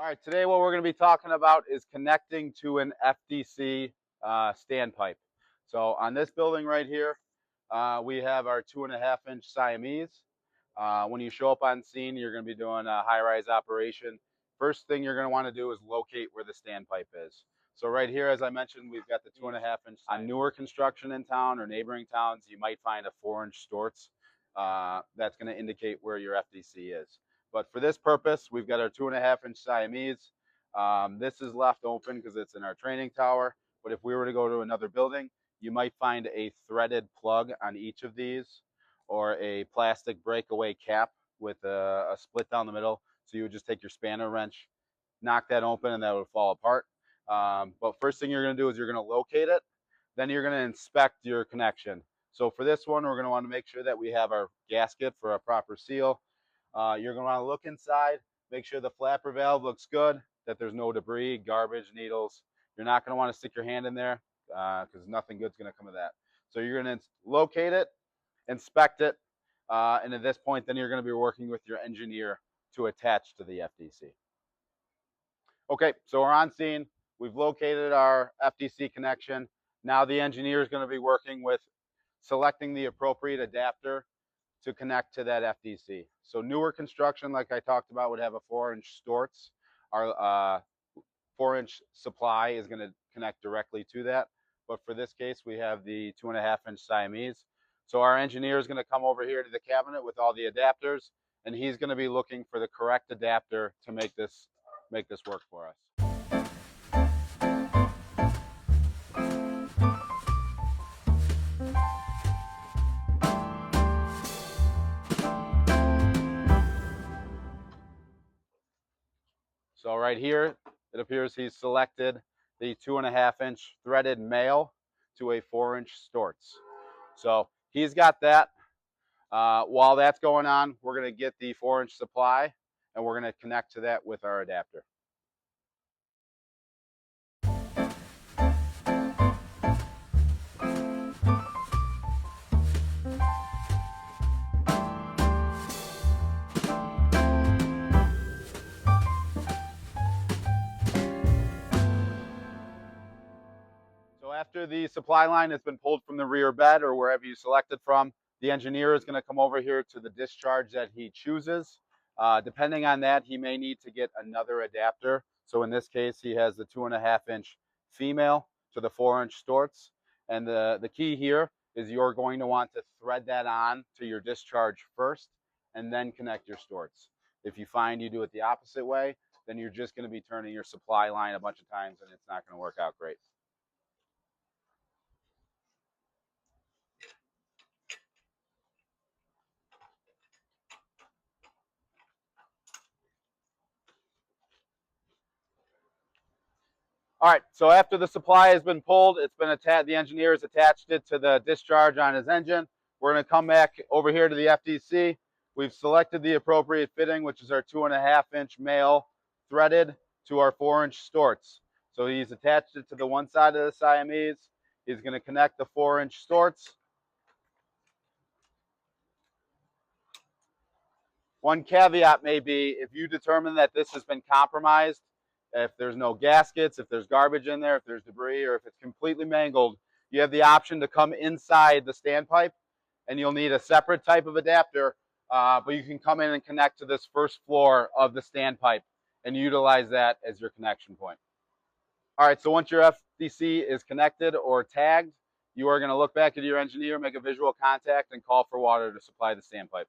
All right, today what we're going to be talking about is connecting to an FDC standpipe. So on this building right here, we have our 2.5-inch Siamese. When you show up on scene, you're going to be doing a high-rise operation. First thing you're going to want to do is locate where the standpipe is. So right here, as I mentioned, we've got the 2.5-inch. On newer construction in town or neighboring towns, you might find a 4-inch Storts. That's going to indicate where your FDC is. But for this purpose, we've got our 2.5-inch Siamese. This is left open because it's in our training tower. But if we were to go to another building, you might find a threaded plug on each of these, or a plastic breakaway cap with a split down the middle. So you would just take your spanner wrench, knock that open, and that would fall apart. But first thing you're going to do is you're going to locate it. Then you're going to inspect your connection. So for this one, we're going to want to make sure that we have our gasket for a proper seal. You're going to want to look inside, make sure the flapper valve looks good, that there's no debris, garbage, needles. You're not going to want to stick your hand in there because nothing good's going to come of that. So you're going to locate it, inspect it, and at this point, then you're going to be working with your engineer to attach to the FDC. Okay, so we're on scene. We've located our FDC connection. Now the engineer is going to be working with selecting the appropriate adapter to connect to that FDC. So newer construction, like I talked about, would have a 4-inch Storts. Our 4-inch supply is going to connect directly to that. But for this case, we have the 2.5-inch Siamese. So our engineer is going to come over here to the cabinet with all the adapters, and he's going to be looking for the correct adapter to make this work for us. So right here, it appears he's selected the 2.5-inch threaded male to a 4-inch Storts. So he's got that. While that's going on, we're going to get the 4-inch supply, and we're going to connect to that with our adapter. So after the supply line has been pulled from the rear bed or wherever you select it from, the engineer is going to come over here to the discharge that he chooses. Depending on that, he may need to get another adapter. So in this case, he has the 2.5-inch female to the 4-inch Storts. And the key here is you're going to want to thread that on to your discharge first and then connect your Storts. If you find you do it the opposite way, then you're just going to be turning your supply line a bunch of times and it's not going to work out great. All right, so after the supply has been pulled, it's been attached, the engineer has attached it to the discharge on his engine. We're going to come back over here to the FDC. We've selected the appropriate fitting, which is our 2.5-inch male threaded to our 4-inch Storts. So he's attached it to the one side of the Siamese. He's going to connect the 4-inch Storts. One caveat may be if you determine that this has been compromised, if there's no gaskets, if there's garbage in there, if there's debris, or if it's completely mangled, you have the option to come inside the standpipe, and you'll need a separate type of adapter, but you can come in and connect to this first floor of the standpipe and utilize that as your connection point. All right, so once your FDC is connected or tagged, you are going to look back at your engineer, make a visual contact, and call for water to supply the standpipe.